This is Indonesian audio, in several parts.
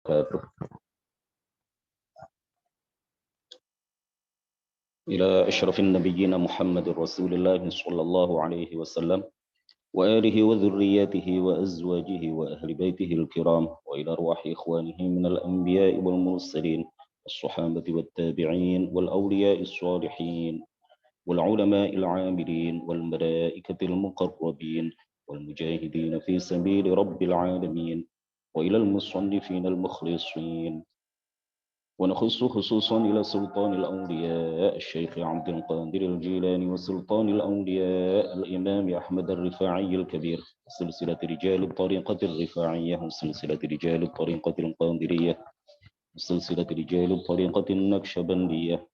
وبركاته. إلى أشرف النبيين محمد رسول الله صلى الله عليه وسلم وآله وذرياته وأزواجه وأهل بيته الكرام، وإلى أرواح إخوانه من الأنبياء والمرسلين الصحابة والتابعين والأولياء الصالحين والعلماء العاملين والملائكة المقربين والمجاهدين في سبيل رب العالمين، وإلى المصنفين المخلصين. ونخص خصوصا إلى سلطان الأولياء الشيخ عبد القادر الجيلاني، وسلطان الأولياء الإمام أحمد الرفاعي الكبير، وسلسلة رجال الطريقة الرفاعية، وسلسلة رجال الطريقة القادرية، وسلسلة رجال الطريقة النكشبندية،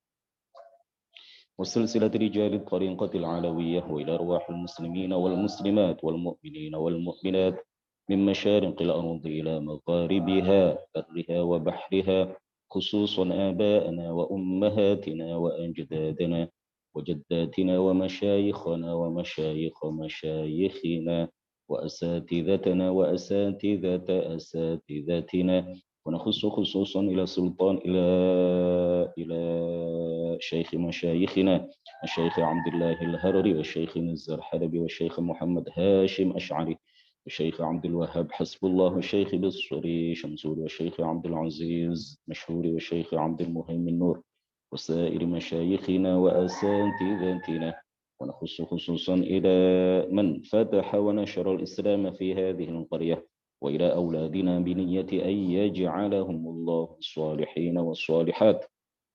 وسلسلة رجال الطريقة العلوية، وإلى أرواح المسلمين والمسلمات والمؤمنين والمؤمنات من مشارق الأرض إلى مغاربها برها وبحرها، خصوصا آباءنا وأمهاتنا وأجدادنا وجداتنا ومشايخنا ومشايخ مشايخنا وأساتذتنا وأساتذة أساتذتنا. ونخص خصوصا إلى سلطان إلى شيخ مشايخنا الشيخ عبد الله الهرري، والشيخ نزار حلبي، والشيخ محمد هاشم أشعري، والشيخ عبد الوهاب حسب الله، والشيخ بالصري شمسوري، والشيخ عبد العزيز مشهوري، والشيخ عبد المهيمن نور، وسائر مشايخنا وأساتذتنا. ونخص خصوصا إلى من فتح ونشر الإسلام في هذه القرية، وإلى أولادنا بنية أن يجعلهم الله الصالحين والصالحات،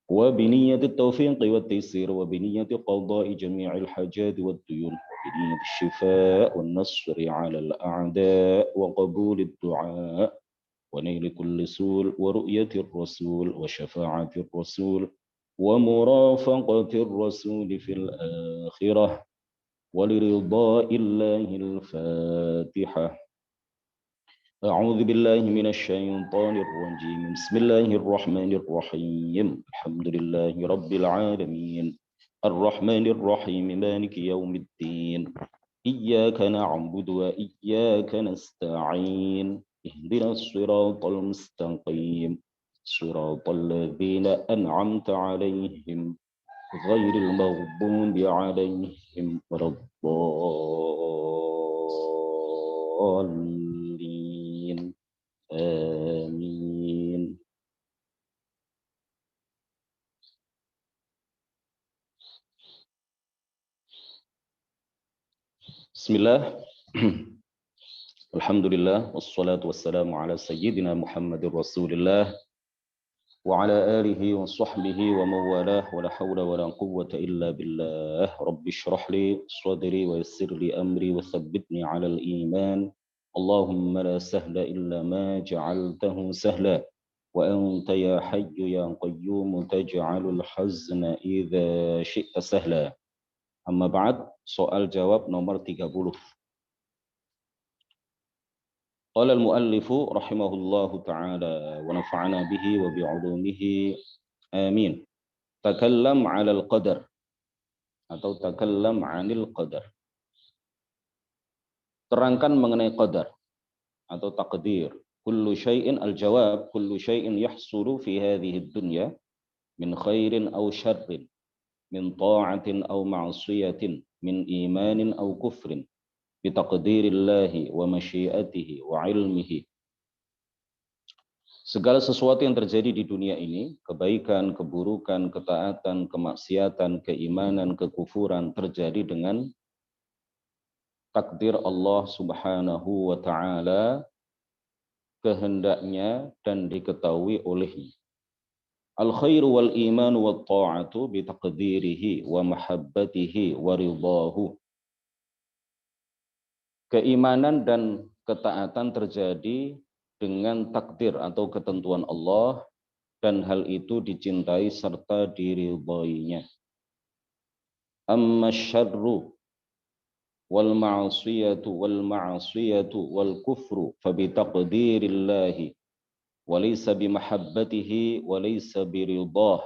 وبنية التوفيق والتيسير، وبنية قضاء جميع الحاجات والديون، وبنية الشفاء والنصر على الأعداء، وقبول الدعاء، ونيل كل سول، ورؤية الرسول، وشفاعة الرسول، ومرافقة الرسول في الآخرة، ولرضاء الله. الفاتحة. أعوذ بالله من الشيطان الرجيم. بسم الله الرحمن الرحيم. الحمد لله رب العالمين الرحمن الرحيم مالك يوم الدين، إياك نعبد وإياك نستعين، اهدنا الصراط المستقيم صراط الذين أنعمت عليهم غير المغضوب عليهم ولا الضالين. آمين. بسم الله. الحمد لله والصلاة والسلام على سيدنا محمد رسول الله وعلى آله وصحبه ومن والاه، ولا حول ولا قوة إلا بالله. رب اشرح لي صدري ويسر لي أمري وثبتني على الإيمان. اللهم لا سهل إلا ما جعلته سهلا، وأنت يا حي يا قيوم تجعل الحزن إذا شئت سهلا. Amma ba'd, soal jawab nomor 30. Qala al-muallifu rahimahullahu ta'ala wa nafa'ana bihi wa bi'ulumihi amin. Takallam 'ala al-qadar atau takallam 'anil qadar. Terangkan mengenai qadar atau takdir. Kullu syai'in, al-jawab kullu syai'in yahsulu fi hadhihi ad-dunya min khairin aw syarrin, min ta'atin aw ma'siyatin, min imanin aw kufrin, bitaqdirillahi wa masyiatihi wa ilmihi. Segala sesuatu yang terjadi di dunia ini, kebaikan, keburukan, ketaatan, kemaksiatan, keimanan, kekufuran, terjadi dengan takdir Allah Subhanahu wa ta'ala, kehendaknya dan diketahui olehnya. Al-khairu wal imanu wa ta'atu bitaqdirihi wa mahabbatihi wa ridahu. Keimanan dan ketaatan terjadi dengan takdir atau ketentuan Allah, dan hal itu dicintai serta diridhoinya. Amma syarru wal ma'asiyatu wal kufru fabitaqdirillahi walaysa bimahabbatihi walaysa biridah.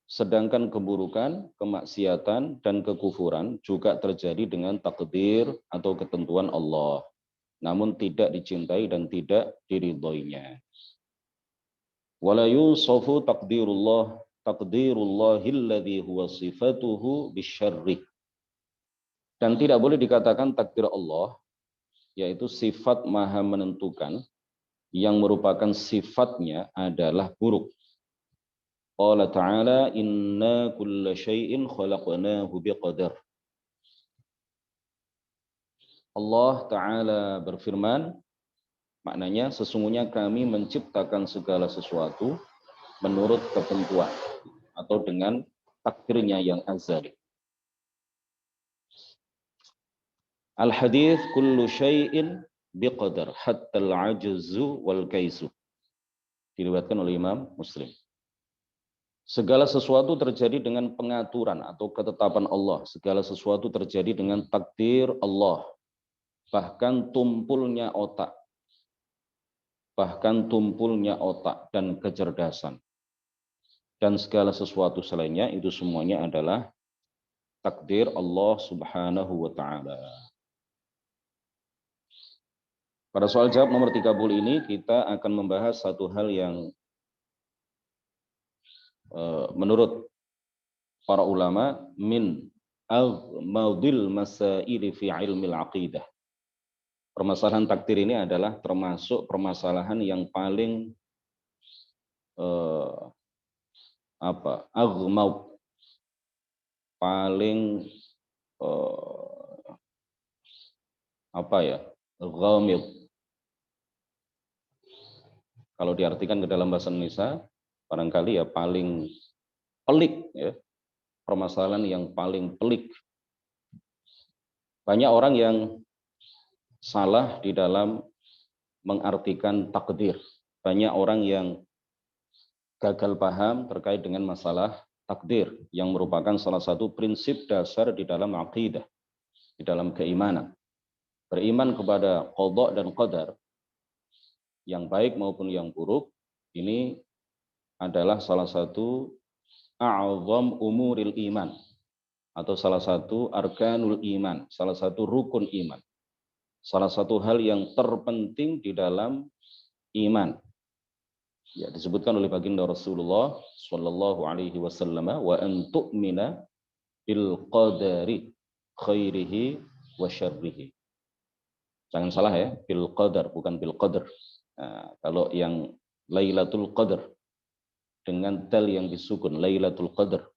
Sedangkan keburukan, kemaksiatan, dan kekufuran juga terjadi dengan takdir atau ketentuan Allah. namun tidak dicintai dan tidak diridhoinya. Wala yusafu taqdirullahilladzi huwa sifatuhu bisyarri. Dan tidak boleh dikatakan takdir Allah, yaitu sifat maha menentukan, yang merupakan sifatnya adalah buruk. Qala ta'ala inna kulla syai'in khalaqnahu biqadar. Allah Ta'ala berfirman, maknanya sesungguhnya kami menciptakan segala sesuatu menurut ketentuan atau dengan takdirnya yang azali. Al-hadits kullu syai'in biqadar hatta al-ajzu wal kaisu. Diriwayatkan oleh Imam Muslim. Segala sesuatu terjadi dengan pengaturan atau ketetapan Allah. Segala sesuatu terjadi dengan takdir Allah. Bahkan tumpulnya otak. Bahkan tumpulnya otak dan kecerdasan. Dan segala sesuatu selainnya itu semuanya adalah takdir Allah Subhanahu wa Ta'ala. Pada soal jawab nomor 30 ini kita akan membahas satu hal yang menurut para ulama min al-maudil masaili fi ilmil aqidah. Permasalahan takdir ini adalah termasuk permasalahan yang paling aghmaud, paling ghamid. Kalau diartikan ke dalam bahasa Indonesia, barangkali ya paling pelik, ya, permasalahan yang paling pelik. Banyak orang yang salah di dalam mengartikan takdir. Banyak orang yang gagal paham terkait dengan masalah takdir yang merupakan salah satu prinsip dasar di dalam aqidah, di dalam keimanan. Beriman kepada qada dan qadar, yang baik maupun yang buruk, ini adalah salah satu a'zam umuril iman, atau salah satu arkanul iman, salah satu rukun iman, salah satu hal yang terpenting di dalam iman. Ya, disebutkan oleh baginda Rasulullah Shallallahu Alaihi Wasallam, wa an tu'mina bil qadari khairihi wa syarrihi. Jangan salah ya, bil qadar, bukan bil qadar. Nah, kalau yang Lailatul Qadar dengan dal yang disukun, Lailatul Qadar,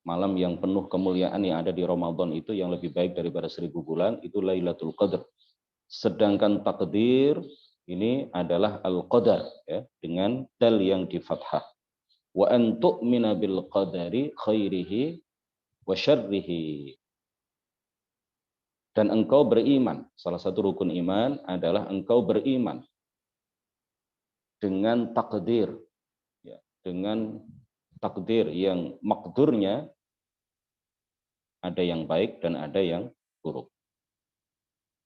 malam yang penuh kemuliaan yang ada di Ramadan itu yang lebih baik daripada 1000 bulan, itu Lailatul Qadar. Sedangkan takdir ini adalah al-qadar, ya, dengan dal yang di fathah. Wa an tu'mina bil qadari khairihi wa syarrihi. Dan engkau beriman, salah satu rukun iman adalah engkau beriman dengan takdir, ya, dengan takdir yang makdurnya ada yang baik dan ada yang buruk.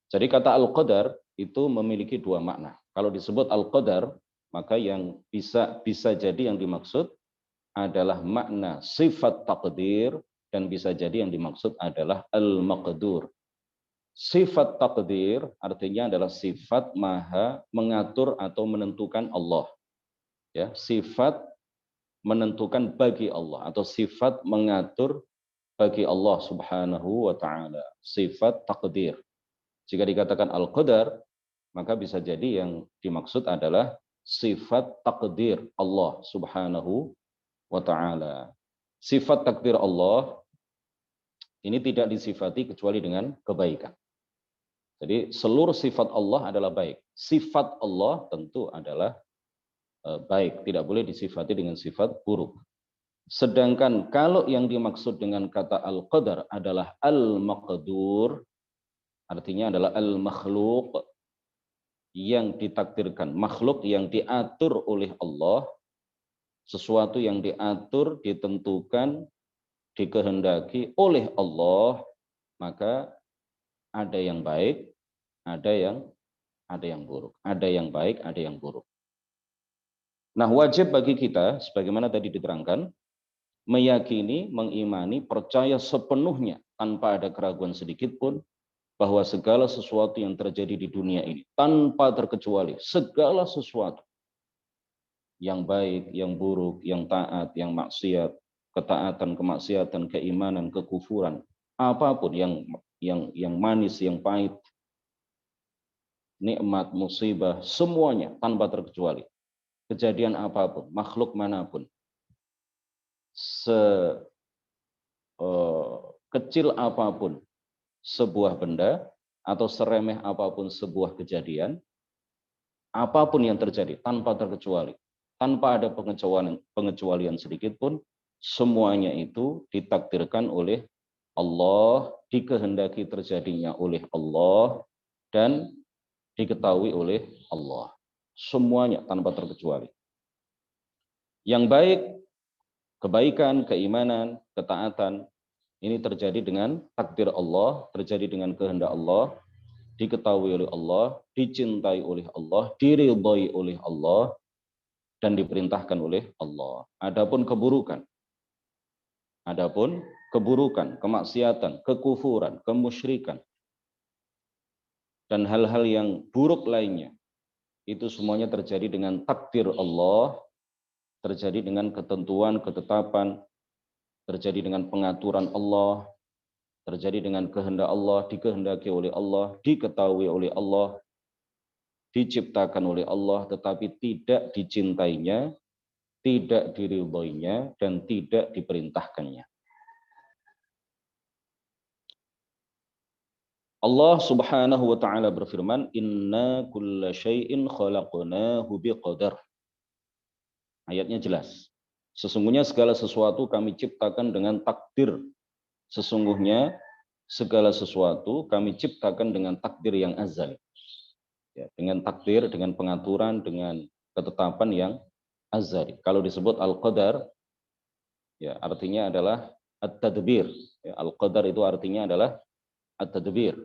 Jadi kata al-qadar itu memiliki dua makna. Kalau disebut al-qadar, maka yang bisa jadi yang dimaksud adalah makna sifat takdir, dan bisa jadi yang dimaksud adalah al-maqdur. Sifat takdir artinya adalah sifat maha mengatur atau menentukan Allah. Ya, sifat menentukan bagi Allah atau sifat mengatur bagi Allah Subhanahu wa Ta'ala. Sifat takdir. Jika dikatakan al-qadar, maka bisa jadi yang dimaksud adalah sifat takdir Allah Subhanahu wa Ta'ala. Sifat takdir Allah ini tidak disifati kecuali dengan kebaikan. Jadi seluruh sifat Allah adalah baik. Sifat Allah tentu adalah baik, tidak boleh disifati dengan sifat buruk. Sedangkan kalau yang dimaksud dengan kata al-qadar adalah al-maqdur, artinya adalah al-makhluk, yang ditakdirkan, makhluk yang diatur oleh Allah, sesuatu yang diatur, ditentukan, dikehendaki oleh Allah, maka ada yang baik, ada yang buruk, ada yang baik, ada yang buruk. Nah, wajib bagi kita, sebagaimana tadi diterangkan, meyakini, mengimani, percaya sepenuhnya tanpa ada keraguan sedikit pun bahwa segala sesuatu yang terjadi di dunia ini tanpa terkecuali, segala sesuatu yang baik, yang buruk, yang taat, yang maksiat, ketaatan, kemaksiatan, keimanan, kekufuran, apapun yang manis, yang pahit, nikmat, musibah, semuanya tanpa terkecuali. Kejadian apapun, makhluk manapun, sekecil apapun sebuah benda atau seremeh apapun sebuah kejadian, apapun yang terjadi tanpa terkecuali, tanpa ada pengecualian sedikit pun, semuanya itu ditakdirkan oleh Allah, dikehendaki terjadinya oleh Allah, dan diketahui oleh Allah. Semuanya tanpa terkecuali. Yang baik, kebaikan, keimanan, ketaatan, ini terjadi dengan takdir Allah, terjadi dengan kehendak Allah, diketahui oleh Allah, dicintai oleh Allah, diridhai oleh Allah, dan diperintahkan oleh Allah. Adapun keburukan, kemaksiatan, kekufuran, kemusyrikan, dan hal-hal yang buruk lainnya, itu semuanya terjadi dengan takdir Allah, terjadi dengan ketentuan, ketetapan, terjadi dengan pengaturan Allah, terjadi dengan kehendak Allah, dikehendaki oleh Allah, diketahui oleh Allah, diciptakan oleh Allah, tetapi tidak dicintainya, tidak diridhoinya, dan tidak diperintahkannya. Allah Subhanahu wa taala berfirman, "Inna kulla syai'in khalaqnahu biqadar." Ayatnya jelas. Sesungguhnya segala sesuatu kami ciptakan dengan takdir. Sesungguhnya segala sesuatu kami ciptakan dengan takdir yang azali. Ya, dengan takdir, dengan pengaturan, dengan ketetapan yang azali. Kalau disebut al-qadar, ya artinya adalah at-tadbir. Ya, al-qadar itu artinya adalah at-tadbir.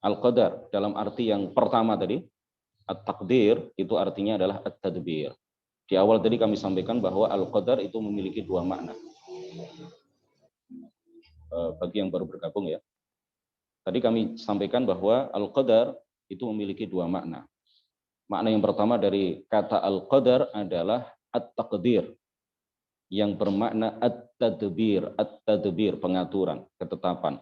Al-qadar dalam arti yang pertama tadi, at-takdir itu artinya adalah at-tadbir. Di awal tadi kami sampaikan bahwa al-qadar itu memiliki dua makna. Bagi yang baru bergabung ya. Tadi kami sampaikan bahwa al-qadar itu memiliki dua makna. Makna yang pertama dari kata al-qadar adalah at-taqdir, yang bermakna at-tadbir, pengaturan, ketetapan.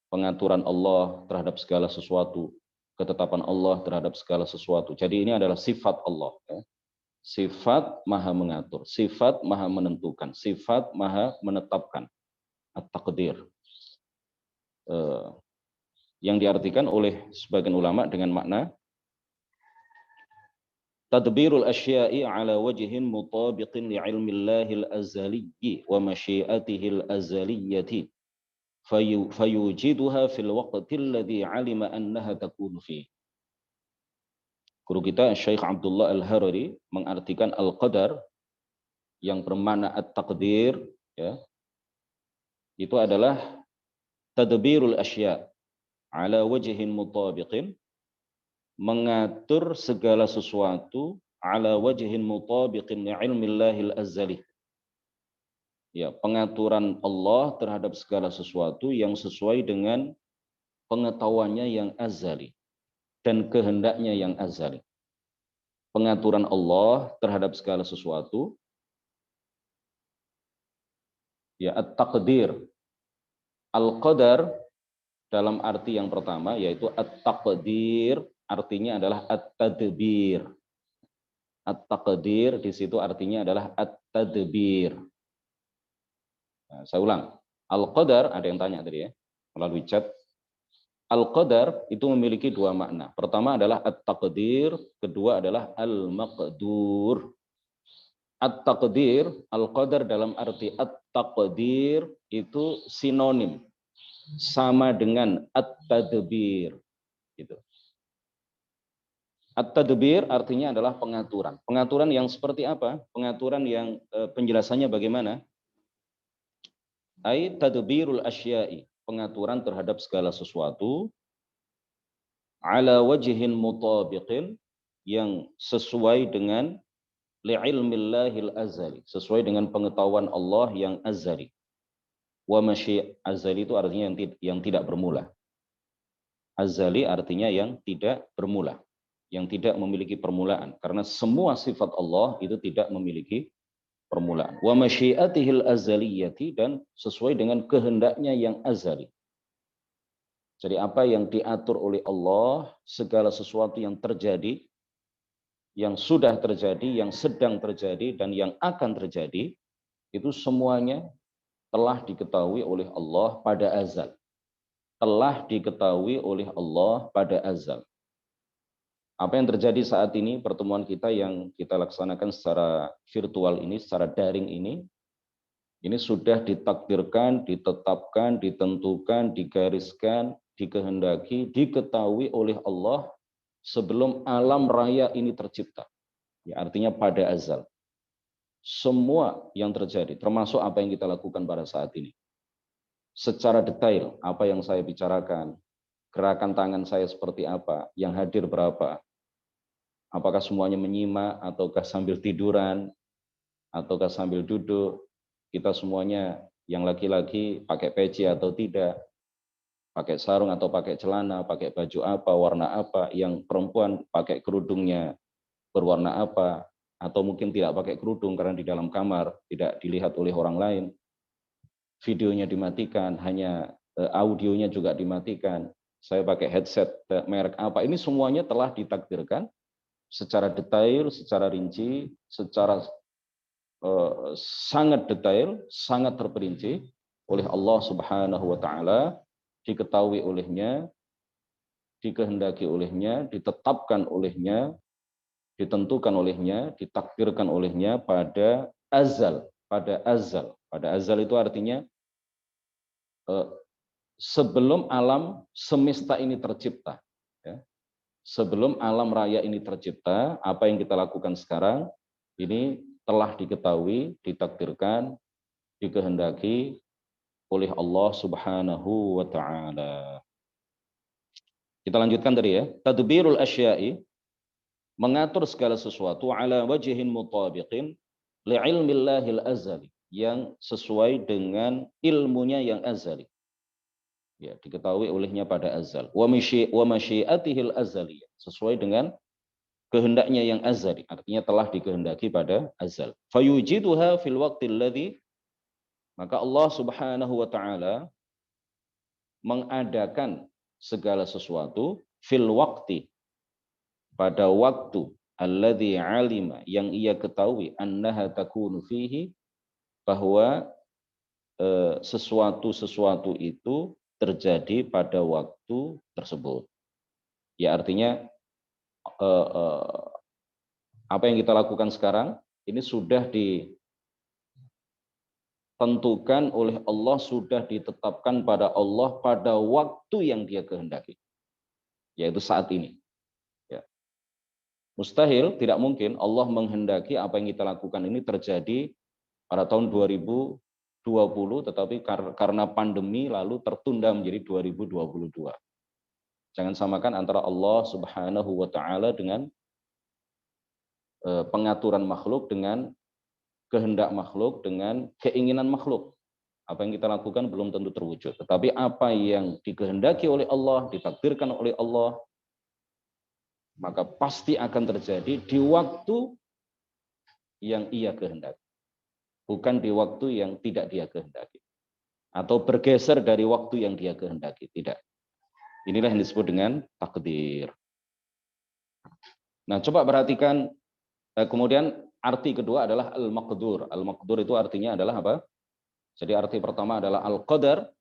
Pengaturan Allah terhadap segala sesuatu, ketetapan Allah terhadap segala sesuatu. Jadi ini adalah sifat Allah. Ya. Sifat maha mengatur, sifat maha menentukan, sifat maha menetapkan. At-taqdir. Yang diartikan oleh sebagian ulama dengan makna tadbirul asya'i ala wajhin mutabiqin li'ilmillahil azaliyyi wa masyiatihil azaliyyati fayujiduha fil waqtil ladzi 'alima annaha takunu fi. Guru kita Syekh Abdullah Al-Harari mengartikan al-qadar yang bermakna at-taqdir, ya, itu adalah tadbirul asya' ala wajhin mutabiqin, mengatur segala sesuatu ala wajhin mutabiqin li'ilmillahil azali. Ya, pengaturan Allah terhadap segala sesuatu yang sesuai dengan pengetahuannya yang azali dan kehendaknya yang azali. Pengaturan Allah terhadap segala sesuatu, ya, at-taqdir. Al-qadar dalam arti yang pertama yaitu at-taqdir, artinya adalah at-tadbir. At-taqdir di situ artinya adalah at-tadbir. Nah, saya ulang. Al-qadar, ada yang tanya tadi ya, melalui chat. Al-qadar itu memiliki dua makna. Pertama adalah at-taqdir, kedua adalah al-maqdur. At-taqdir, al-qadar dalam arti at-taqdir itu sinonim, sama dengan at-tadbir. Gitu. At-tadbir artinya adalah pengaturan. Pengaturan yang seperti apa? Pengaturan yang penjelasannya bagaimana? Ai tadbirul asya'i, pengaturan terhadap segala sesuatu ala wajhin mutabiqin, yang sesuai dengan li'ilmillahil azali, sesuai dengan pengetahuan Allah yang azali. Wa masyi' azali itu artinya yang tidak bermula. Azali artinya yang tidak bermula, yang tidak memiliki permulaan. Karena semua sifat Allah itu tidak memiliki permulaan. Wa masyiatihil azaliyati, dan sesuai dengan kehendaknya yang azali. Jadi apa yang diatur oleh Allah, segala sesuatu yang terjadi, yang sudah terjadi, yang sedang terjadi, dan yang akan terjadi, itu semuanya telah diketahui oleh Allah pada azal. Telah diketahui oleh Allah pada azal. Apa yang terjadi saat ini, pertemuan kita yang kita laksanakan secara virtual ini, secara daring ini sudah ditakdirkan, ditetapkan, ditentukan, digariskan, dikehendaki, diketahui oleh Allah sebelum alam raya ini tercipta. Ya, artinya pada azal. Semua yang terjadi, termasuk apa yang kita lakukan pada saat ini. Secara detail, apa yang saya bicarakan, gerakan tangan saya seperti apa, yang hadir berapa, apakah semuanya menyimak, ataukah sambil tiduran, ataukah sambil duduk, kita semuanya yang laki-laki pakai peci atau tidak, pakai sarung atau pakai celana, pakai baju apa, warna apa, yang perempuan pakai kerudungnya berwarna apa, atau mungkin tidak pakai kerudung karena di dalam kamar tidak dilihat oleh orang lain, videonya dimatikan, hanya audionya juga dimatikan, saya pakai headset merek apa, ini semuanya telah ditakdirkan secara detail, secara rinci, secara sangat detail, sangat terperinci oleh Allah Subhanahu wa taala, diketahui olehnya, dikehendaki olehnya, ditetapkan olehnya, ditentukan olehnya, ditakdirkan olehnya pada azal, pada azal. Pada azal itu artinya sebelum alam semesta ini tercipta. Ya. Sebelum alam raya ini tercipta, apa yang kita lakukan sekarang ini telah diketahui, ditakdirkan, dikehendaki oleh Allah Subhanahu wa taala. Kita lanjutkan tadi ya. Tadbirul asya'i, mengatur segala sesuatu ala wajhin mutabiqin li'ilmillahil azali, yang sesuai dengan ilmunya yang azali. Ya, diketahui olehnya pada azal. Wa masyiatihil azaliyah, sesuai dengan kehendaknya yang azali, artinya telah dikehendaki pada azal. Fayujiduha fil waqtil ladzi, maka Allah Subhanahu wa taala mengadakan segala sesuatu fil waqti, pada waktu, alladzi alima, yang ia ketahui, annaha takunu fihi, bahwa sesuatu itu terjadi pada waktu tersebut. Ya, artinya apa yang kita lakukan sekarang ini sudah ditentukan oleh Allah, sudah ditetapkan pada Allah pada waktu yang Dia kehendaki, yaitu saat ini. Mustahil, tidak mungkin Allah menghendaki apa yang kita lakukan ini terjadi pada tahun 2020, tetapi karena pandemi lalu tertunda menjadi 2022. Jangan samakan antara Allah Subhanahu wa taala dengan pengaturan makhluk, dengan kehendak makhluk, dengan keinginan makhluk. Apa yang kita lakukan belum tentu terwujud, tetapi apa yang dikehendaki oleh Allah, ditakdirkan oleh Allah, maka pasti akan terjadi di waktu yang Ia kehendaki, bukan di waktu yang tidak Dia kehendaki, atau bergeser dari waktu yang Dia kehendaki, tidak. Inilah yang disebut dengan takdir. Nah, coba perhatikan kemudian arti kedua adalah al-maqdur. Al-maqdur itu artinya adalah apa? Jadi arti pertama adalah al-qadar.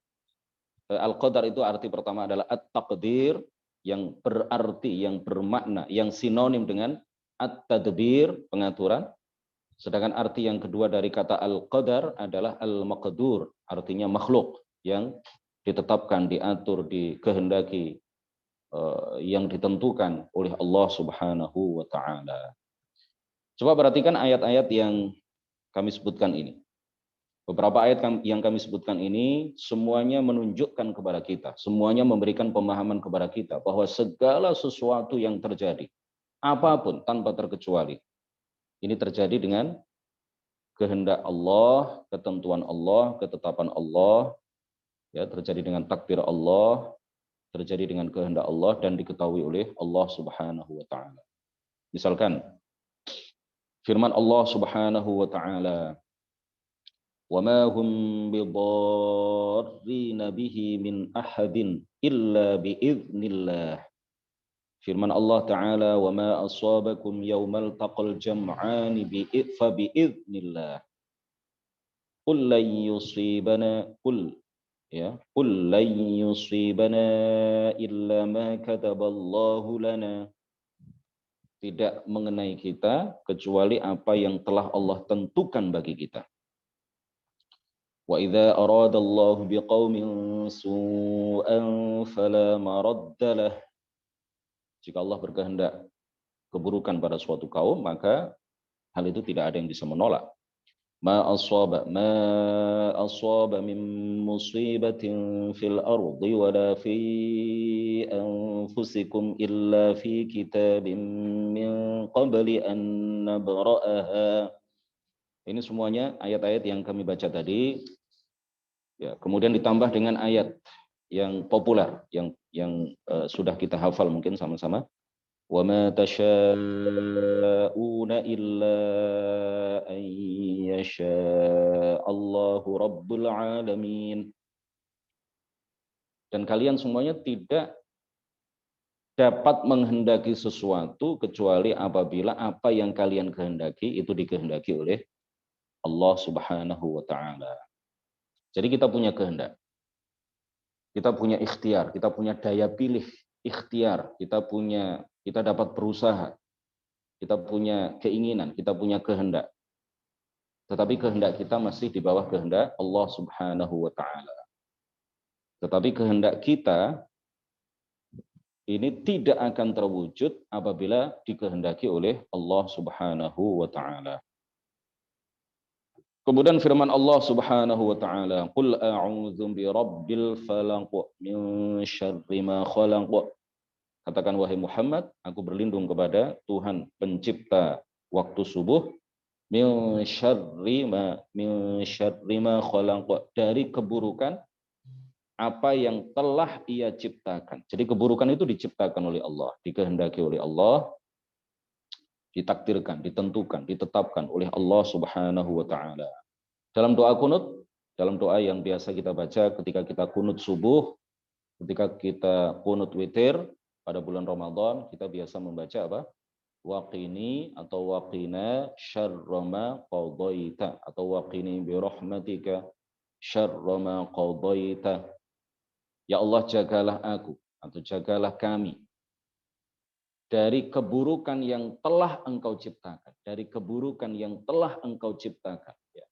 Al-qadar itu arti pertama adalah at-taqdir, yang berarti, yang bermakna, yang sinonim dengan at-tadbir, pengaturan. Sedangkan arti yang kedua dari kata al-qadar adalah al-maqdur, artinya makhluk, yang ditetapkan, diatur, dikehendaki, yang ditentukan oleh Allah Subhanahu wa taala. Coba perhatikan ayat-ayat yang kami sebutkan ini. Beberapa ayat yang kami sebutkan ini semuanya menunjukkan kepada kita, semuanya memberikan pemahaman kepada kita bahwa segala sesuatu yang terjadi, apapun tanpa terkecuali, ini terjadi dengan kehendak Allah, ketentuan Allah, ketetapan Allah, ya, terjadi dengan takdir Allah, terjadi dengan kehendak Allah dan diketahui oleh Allah Subhanahu wa taala. Misalkan firman Allah Subhanahu wa taala, "Wa ma hum bidarrina bihi min ahadin illa biiznillah." Firman Allah taala, "Wa ma asabakum yaumal taqal jam'ani fa biiznillah." Qul lan yusibana qul lan yusibana illa ma kataballahu lana. Tidak mengenai kita kecuali apa yang telah Allah tentukan bagi kita. Wa idza aradallahu biqaumin su'an fala maraddalah. Jika Allah berkehendak keburukan pada suatu kaum, maka hal itu tidak ada yang bisa menolak. Ma asaba min musibatin fil ardi wala fi anfusikum illa fi kitabim min qabli an nabra'aha. Ini semuanya ayat-ayat yang kami baca tadi. Ya, kemudian ditambah dengan ayat yang populer yang sudah kita hafal mungkin sama-sama. Wa ma tasyaa'una illa an yasha' Allahu rabbul alamin. Dan kalian semuanya tidak dapat menghendaki sesuatu kecuali apabila apa yang kalian kehendaki itu dikehendaki oleh Allah Subhanahu wa taala. Jadi kita punya kehendak. Kita punya ikhtiar, kita punya daya pilih ikhtiar, kita dapat berusaha, kita punya keinginan, kita punya kehendak. Tetapi kehendak kita masih di bawah kehendak Allah Subhanahu wa taala. Tetapi kehendak kita ini tidak akan terwujud apabila dikehendaki oleh Allah Subhanahu wa taala. Kemudian firman Allah Subhanahu wa taala, "Qul a'udzu birabbil falaq min syarri ma khalaq." Katakan wahai Muhammad, aku berlindung kepada Tuhan pencipta waktu subuh, min syarri ma khalaq, dari keburukan apa yang telah Ia ciptakan. Jadi keburukan itu diciptakan oleh Allah, dikehendaki oleh Allah, ditakdirkan, ditentukan, ditetapkan oleh Allah Subhanahu wa taala. Dalam doa kunut, dalam doa yang biasa kita baca ketika kita kunut subuh, ketika kita kunut witir pada bulan Ramadan, kita biasa membaca apa? Waqini atau waqina syarra ma qadaita atau waqini bi rahmatika syarra ma qadaita. Ya Allah, jagalah aku atau jagalah kami dari keburukan yang telah Engkau ciptakan, dari keburukan yang telah Engkau ciptakan. Ya.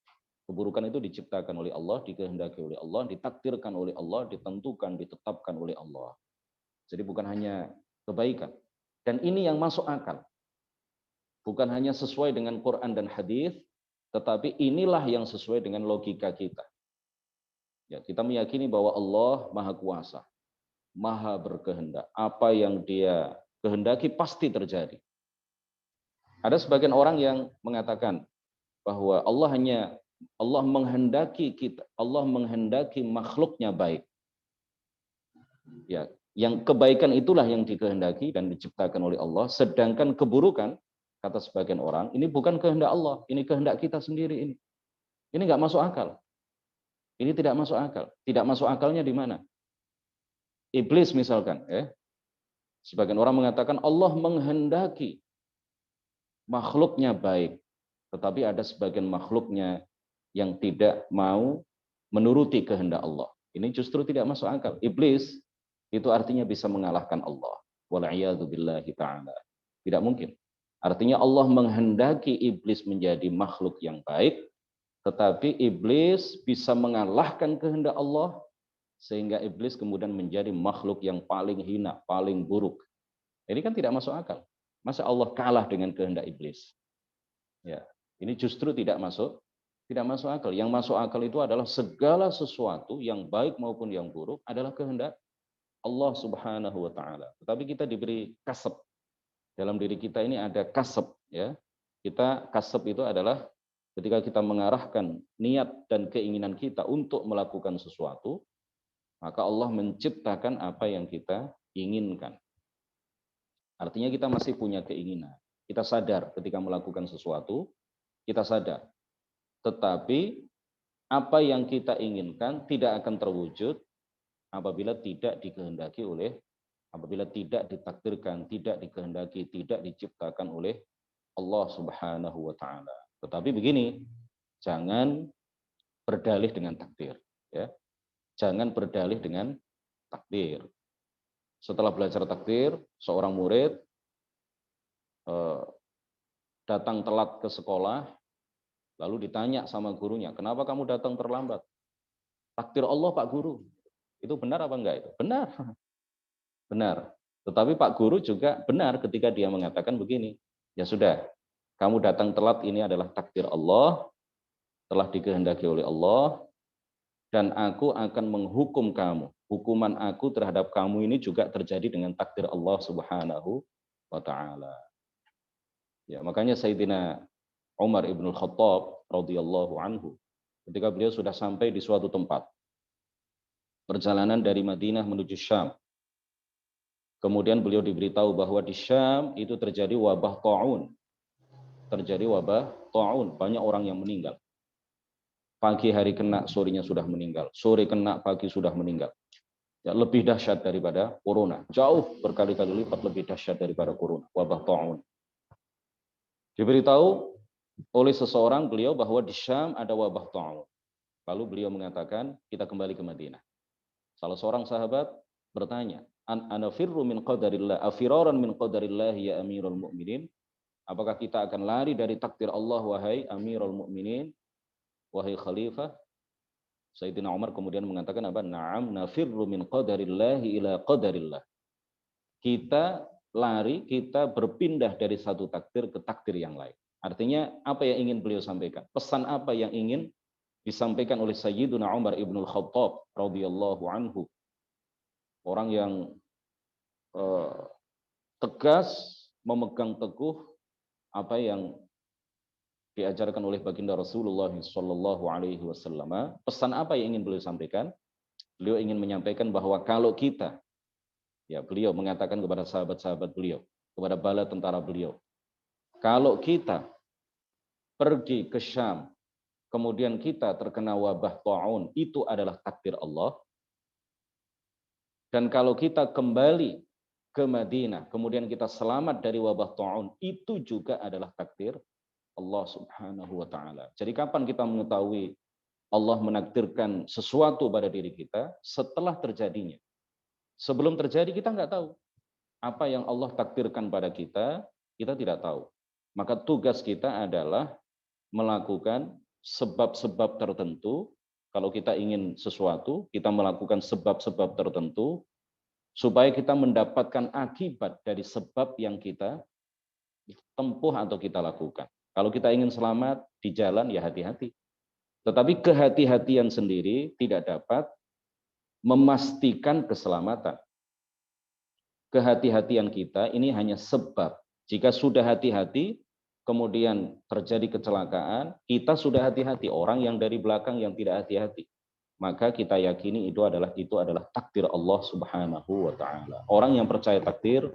Keburukan itu diciptakan oleh Allah, dikehendaki oleh Allah, ditakdirkan oleh Allah, ditentukan, ditetapkan oleh Allah. Jadi bukan hanya kebaikan. Dan ini yang masuk akal. Bukan hanya sesuai dengan Quran dan hadis, tetapi inilah yang sesuai dengan logika kita. Ya, kita meyakini bahwa Allah Maha Kuasa, Maha berkehendak. Apa yang Dia kehendaki pasti terjadi. Ada sebagian orang yang mengatakan bahwa Allah menghendaki kita, Allah menghendaki makhluknya baik. Ya, yang kebaikan itulah yang dikehendaki dan diciptakan oleh Allah, sedangkan keburukan, kata sebagian orang, ini bukan kehendak Allah, ini kehendak kita sendiri ini. Ini nggak masuk akal. Ini tidak masuk akal. Tidak masuk akalnya di mana? Iblis misalkan, ya. Sebagian orang mengatakan Allah menghendaki makhluknya baik, tetapi ada sebagian makhluknya yang tidak mau menuruti kehendak Allah. Ini justru tidak masuk akal. Iblis itu artinya bisa mengalahkan Allah. Wal'iyadu billahi ta'ala. Tidak mungkin. Artinya Allah menghendaki iblis menjadi makhluk yang baik, tetapi iblis bisa mengalahkan kehendak Allah, sehingga iblis kemudian menjadi makhluk yang paling hina, paling buruk. Ini kan tidak masuk akal. Masa Allah kalah dengan kehendak iblis? Ya, ini justru tidak masuk akal. Yang masuk akal itu adalah segala sesuatu yang baik maupun yang buruk adalah kehendak Allah Subhanahu wa taala. Tetapi kita diberi kasab. Dalam diri kita ini ada kasab, ya. Kita kasab itu adalah ketika kita mengarahkan niat dan keinginan kita untuk melakukan sesuatu, maka Allah menciptakan apa yang kita inginkan. Artinya kita masih punya keinginan. Kita sadar ketika melakukan sesuatu, kita sadar. Tetapi apa yang kita inginkan tidak akan terwujud apabila tidak dikehendaki oleh, apabila tidak ditakdirkan, tidak dikehendaki, tidak diciptakan oleh Allah Subhanahu wa taala. Tetapi begini, jangan berdalih dengan takdir, ya. Jangan berdalih dengan takdir. Setelah belajar takdir, seorang murid datang telat ke sekolah, lalu ditanya sama gurunya, kenapa kamu datang terlambat? Takdir Allah Pak Guru. Itu benar apa enggak itu? Benar. Benar. Tetapi Pak Guru juga benar ketika dia mengatakan begini, ya sudah, kamu datang telat ini adalah takdir Allah, telah dikehendaki oleh Allah, dan aku akan menghukum kamu. Hukuman aku terhadap kamu ini juga terjadi dengan takdir Allah Subhanahu wa taala. Ya, makanya Sayyidina Umar ibn Khattab radhiyallahu anhu ketika beliau sudah sampai di suatu tempat, perjalanan dari Madinah menuju Syam. Kemudian beliau diberitahu bahwa di Syam itu terjadi wabah ta'un. Terjadi wabah ta'un, banyak orang yang meninggal. Pagi hari kena, sorenya sudah meninggal. Sore kena, pagi sudah meninggal. Ya, lebih dahsyat daripada corona. Jauh berkali-kali lipat lebih dahsyat daripada corona, wabah ta'un. Diberitahu oleh seseorang beliau bahwa di Syam ada wabah ta'un. Lalu beliau mengatakan, kita kembali ke Madinah. Salah seorang sahabat bertanya, ana firru min qadarillah, afiraran min qadarillah ya Amirul Mukminin? Apakah kita akan lari dari takdir Allah wahai Amirul Mukminin? Wahai khalifah? Sayyidina Umar kemudian mengatakan apa? Na'am nafirru min qadarillahi ila qadarillah. Kita lari, kita berpindah dari satu takdir ke takdir yang lain. Artinya apa yang ingin beliau sampaikan? Pesan apa yang ingin disampaikan oleh Sayyidina Umar ibnul Khattab radhiyallahu anhu? Orang yang tegas, memegang teguh apa yang diajarkan oleh baginda Rasulullah Shallallahu Alaihi Wasallam. Pesan apa yang ingin beliau sampaikan? Beliau ingin menyampaikan bahwa kalau kita, ya beliau mengatakan kepada sahabat-sahabat beliau, kepada bala tentara beliau, kalau kita pergi ke Syam, kemudian kita terkena wabah ta'un, itu adalah takdir Allah. Dan kalau kita kembali ke Madinah, kemudian kita selamat dari wabah ta'un, itu juga adalah takdir Allah Subhanahu wa taala. Jadi kapan kita mengetahui Allah menakdirkan sesuatu pada diri kita? Setelah terjadinya. Sebelum terjadi kita nggak tahu. Apa yang Allah takdirkan pada kita tidak tahu. Maka tugas kita adalah melakukan sebab-sebab tertentu. Kalau kita ingin sesuatu, kita melakukan sebab-sebab tertentu supaya kita mendapatkan akibat dari sebab yang kita tempuh atau kita lakukan. Kalau kita ingin selamat di jalan, ya hati-hati. Tetapi kehati-hatian sendiri tidak dapat memastikan keselamatan. Kehati-hatian kita ini hanya sebab. Jika sudah hati-hati, kemudian terjadi kecelakaan, kita sudah hati-hati. Orang yang dari belakang yang tidak hati-hati, maka kita yakini itu adalah takdir Allah Subhanahu wa taala. Orang yang percaya takdir,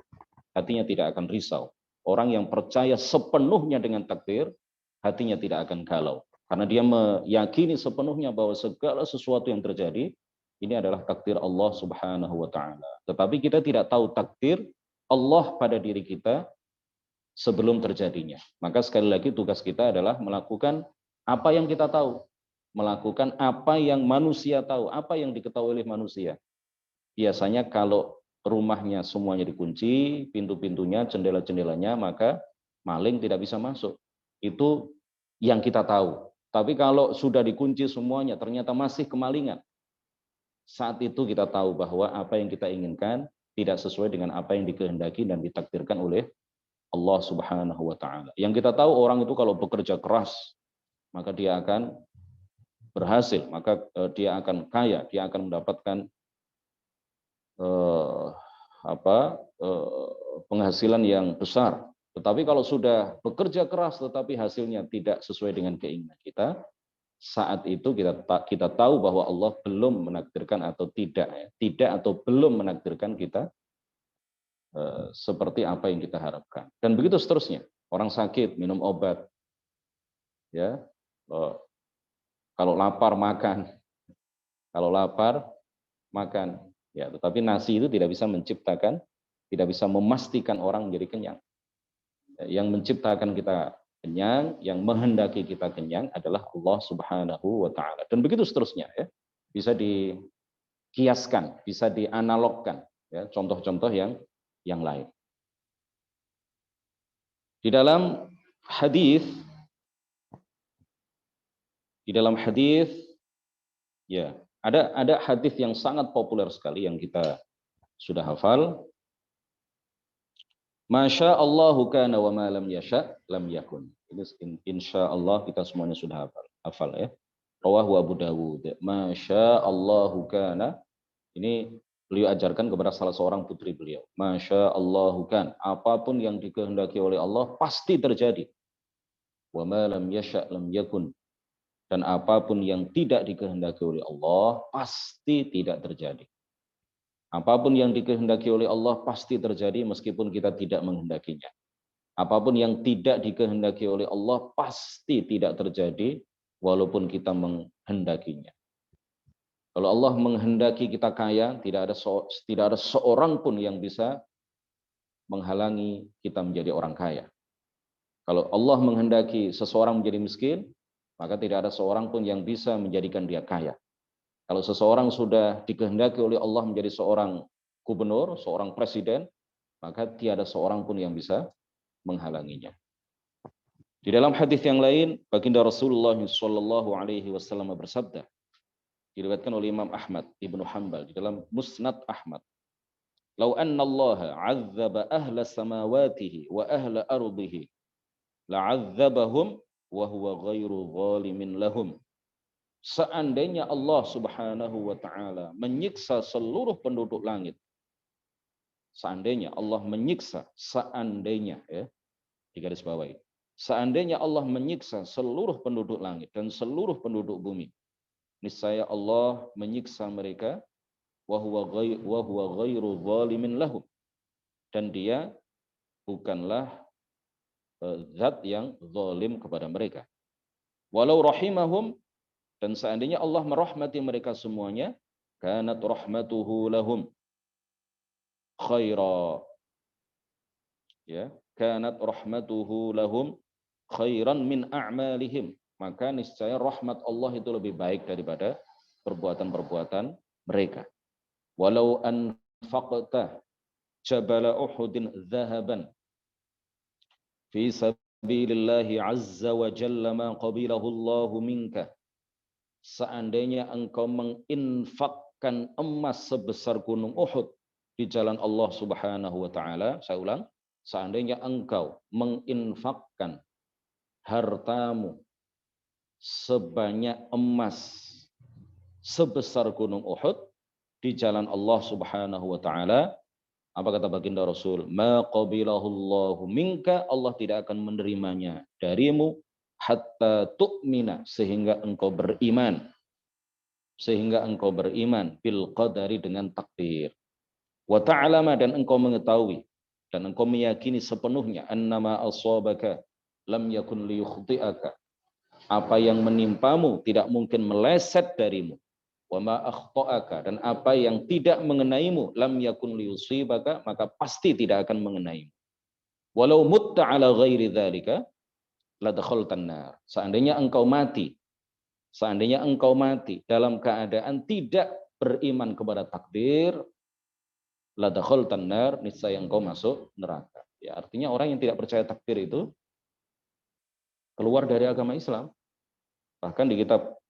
hatinya tidak akan risau. Orang yang percaya sepenuhnya dengan takdir, hatinya tidak akan galau. Karena dia meyakini sepenuhnya bahwa segala sesuatu yang terjadi, ini adalah takdir Allah Subhanahu wa ta'ala. Tetapi kita tidak tahu takdir Allah pada diri kita sebelum terjadinya. Maka sekali lagi tugas kita adalah melakukan apa yang kita tahu. Melakukan apa yang manusia tahu, apa yang diketahui oleh manusia. Biasanya kalau rumahnya semuanya dikunci, pintu-pintunya, jendela-jendelanya, maka maling tidak bisa masuk. Itu yang kita tahu. Tapi kalau sudah dikunci semuanya, ternyata masih kemalingan. Saat itu kita tahu bahwa apa yang kita inginkan tidak sesuai dengan apa yang dikehendaki dan ditakdirkan oleh Allah Subhanahu wa taala. Yang kita tahu orang itu kalau bekerja keras, maka dia akan berhasil, maka dia akan kaya, dia akan mendapatkan penghasilan yang besar. Tetapi kalau sudah bekerja keras tetapi hasilnya tidak sesuai dengan keinginan kita, saat itu kita tahu bahwa Allah belum menakdirkan atau tidak, tidak atau belum menakdirkan kita seperti apa yang kita harapkan. Dan begitu seterusnya. Orang sakit minum obat, ya. Kalau lapar makan, kalau lapar makan, ya. Tetapi nasi itu tidak bisa menciptakan, tidak bisa memastikan orang menjadi kenyang. Yang menciptakan kita kenyang, yang menghendaki kita kenyang adalah Allah Subhanahu wa taala. Dan begitu seterusnya, ya. Bisa dikiaskan, bisa dianalogkan, ya, contoh-contoh yang lain. Di dalam hadis ya, ada hadis yang sangat populer sekali yang kita sudah hafal. Masya Allahu kana wa ma lam yasha lam yakun. Ini insya Allah kita semuanya sudah hafal ya. Rawahu Abu Dawud. Masya Allahu kana. Ini beliau ajarkan kepada salah seorang putri beliau. Masya Allahu kan. Apapun yang dikehendaki oleh Allah pasti terjadi. Wa ma lam yasha lam yakun. Dan apapun yang tidak dikehendaki oleh Allah pasti tidak terjadi. Apapun yang dikehendaki oleh Allah pasti terjadi meskipun kita tidak menghendakinya. Apapun yang tidak dikehendaki oleh Allah pasti tidak terjadi walaupun kita menghendakinya. Kalau Allah menghendaki kita kaya, tidak ada seorang pun yang bisa menghalangi kita menjadi orang kaya. Kalau Allah menghendaki seseorang menjadi miskin, maka tidak ada seorang pun yang bisa menjadikan dia kaya. Kalau seseorang sudah dikehendaki oleh Allah menjadi seorang gubernur, seorang presiden, maka tiada seorang pun yang bisa menghalanginya. Di dalam hadis yang lain, baginda Rasulullah SAW bersabda, diriwayatkan oleh Imam Ahmad Ibnu Hanbal di dalam Musnad Ahmad, "Lau anna Allah 'adzaba ahla samawatihi wa ahla ardihi, la'adzabahum wa huwa ghairu zalimin lahum." Seandainya Allah Subhanahu wa taala menyiksa seluruh penduduk langit. Seandainya Allah menyiksa, seandainya ya, digarisbawahi. Seandainya Allah menyiksa seluruh penduduk langit dan seluruh penduduk bumi, niscaya Allah menyiksa mereka wa huwa ghairu zalimin lahum. Dan dia bukanlah zat yang zalim kepada mereka. Walau rahimahum, dan seandainya Allah merahmati mereka semuanya, kanat rahmatuhu lahum khaira. Ya, kanat rahmatuhu lahum khairan min a'malihim. Maka niscaya rahmat Allah itu lebih baik daripada perbuatan-perbuatan mereka. Walau anfaqta jabala Uhudin dhahaban fi sabilillahi azza wa jalla ma qabilahu Allahu minka. Seandainya engkau menginfakkan emas sebesar gunung Uhud di jalan Allah Subhanahu wa taala, saya ulang, seandainya engkau menginfakkan hartamu sebanyak emas sebesar gunung Uhud di jalan Allah Subhanahu wa taala, apa kata baginda Rasul? Ma qabilahu Allahu minka, Allah tidak akan menerimanya darimu hatta tu'mina, sehingga engkau beriman bil qadari, dengan takdir, wa ta'lama, dan engkau mengetahui dan engkau meyakini sepenuhnya annama asabaka lam yakun liyukhti'aka, apa yang menimpamu tidak mungkin meleset darimu, wa ma akhta'aka, dan apa yang tidak mengenaimu lam yakun liyusibaka, maka pasti tidak akan mengenaimu. Walau mutta ala ghairi dzalika la dakhaltan nar. Seandainya engkau mati dalam keadaan tidak beriman kepada takdir, la dakhaltan nar, niscaya engkau masuk neraka. Ya, artinya orang yang tidak percaya takdir itu keluar dari agama Islam. Bahkan di kitab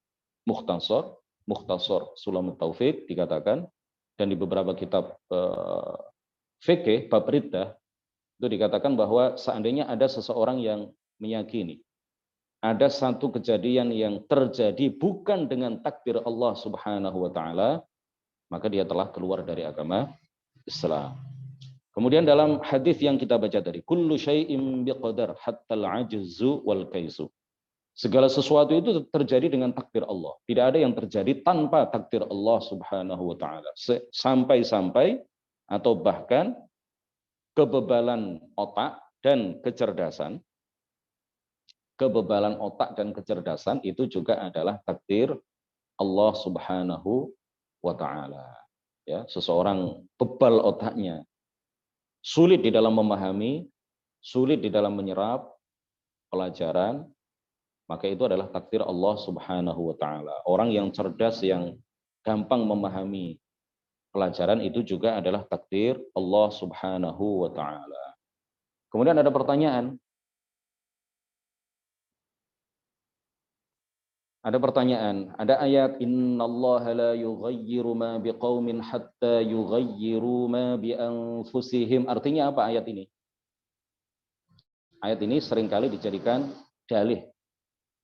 Mukhtasar Sulamut Taufik dikatakan, dan di beberapa kitab fikih bab riddah itu dikatakan bahwa seandainya ada seseorang yang meyakini ada satu kejadian yang terjadi bukan dengan takdir Allah Subhanahu wa taala, maka dia telah keluar dari agama Islam. Kemudian dalam hadis yang kita baca tadi, kullu syai'in biqadar hatta al-'ajzu wal kaisu. Segala sesuatu itu terjadi dengan takdir Allah. Tidak ada yang terjadi tanpa takdir Allah Subhanahu wa taala. Sampai-sampai atau bahkan kebebalan otak dan kecerdasan itu juga adalah takdir Allah Subhanahu wa taala. Ya, seseorang bebal otaknya, sulit di dalam memahami, sulit di dalam menyerap pelajaran, maka itu adalah takdir Allah Subhanahu wa taala. Orang yang cerdas, yang gampang memahami pelajaran, itu juga adalah takdir Allah Subhanahu wa taala. Kemudian ada pertanyaan. Ada ayat innallaha la yughayyiru ma biqaumin hatta yughayyiru ma bi anfusihim. Artinya apa ayat ini? Ayat ini seringkali dijadikan dalih.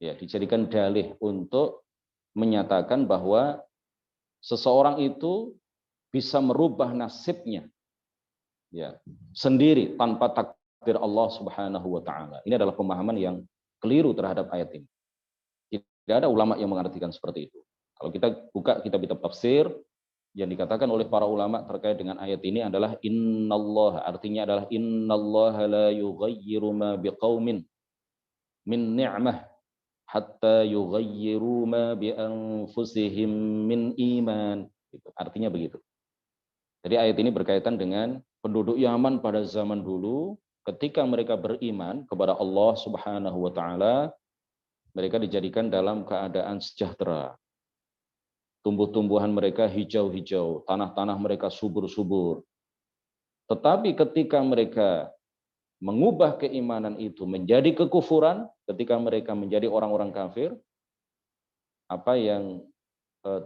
Ya, dijadikan dalih untuk menyatakan bahwa seseorang itu bisa merubah nasibnya, ya, sendiri tanpa takdir Allah Subhanahu wa taala. Ini adalah pemahaman yang keliru terhadap ayat ini. Tidak ada ulama yang mengartikan seperti itu. Kalau kita buka kitab-kitab tafsir, yang dikatakan oleh para ulama terkait dengan ayat ini adalah innallah, artinya adalah innallaha la yughayyiru ma biqaumin min ni'mah hatta yughayyiru ma bi anfusihim min iman. Artinya begitu. Jadi ayat ini berkaitan dengan penduduk Yaman pada zaman dulu, ketika mereka beriman kepada Allah Subhanahu wa taala, mereka dijadikan dalam keadaan sejahtera. Tumbuh-tumbuhan mereka hijau-hijau, tanah-tanah mereka subur-subur. Tetapi ketika mereka mengubah keimanan itu menjadi kekufuran, ketika mereka menjadi orang-orang kafir, apa yang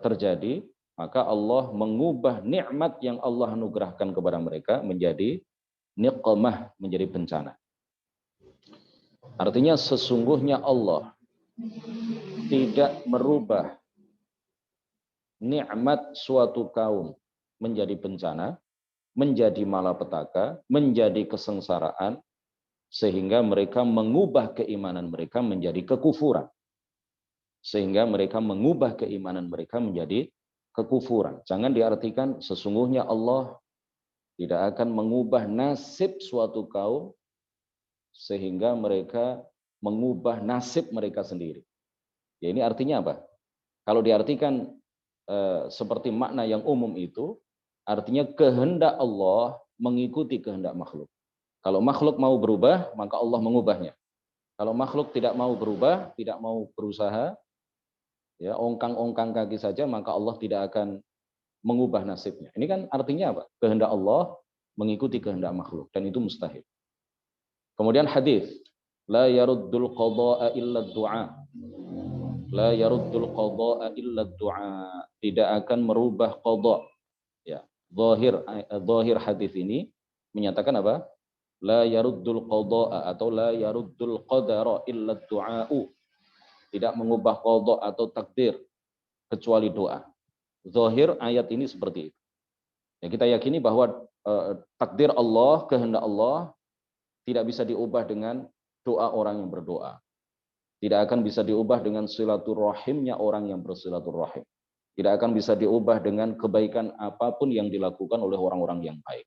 terjadi? Maka Allah mengubah nikmat yang Allah anugerahkan kepada mereka menjadi niqmah, menjadi bencana. Artinya sesungguhnya Allah tidak merubah nikmat suatu kaum menjadi bencana, menjadi malapetaka, menjadi kesengsaraan, sehingga mereka mengubah keimanan mereka menjadi kekufuran. Sehingga mereka mengubah keimanan mereka menjadi kekufuran. Jangan diartikan sesungguhnya Allah tidak akan mengubah nasib suatu kaum sehingga mereka mengubah nasib mereka sendiri. Ya, ini artinya apa? Kalau diartikan seperti makna yang umum itu, artinya kehendak Allah mengikuti kehendak makhluk. Kalau makhluk mau berubah, maka Allah mengubahnya. Kalau makhluk tidak mau berubah, tidak mau berusaha, ya ongkang-ongkang kaki saja, maka Allah tidak akan mengubah nasibnya. Ini kan artinya apa? Kehendak Allah mengikuti kehendak makhluk, dan itu mustahil. Kemudian hadis, la yaruddul qada'a illa du'a. La yaruddul qada'a illa du'a. Tidak akan merubah qada. Ya, zahir hadis ini menyatakan apa? La yaruddul qada'a atau la yaruddul qadara illa du'a'u. Tidak mengubah qada atau takdir kecuali doa. Zahir ayat ini seperti itu. Ya, kita yakini bahwa takdir Allah, kehendak Allah tidak bisa diubah dengan doa orang yang berdoa. Tidak akan bisa diubah dengan silaturahimnya orang yang bersilaturahim. Tidak akan bisa diubah dengan kebaikan apapun yang dilakukan oleh orang-orang yang baik.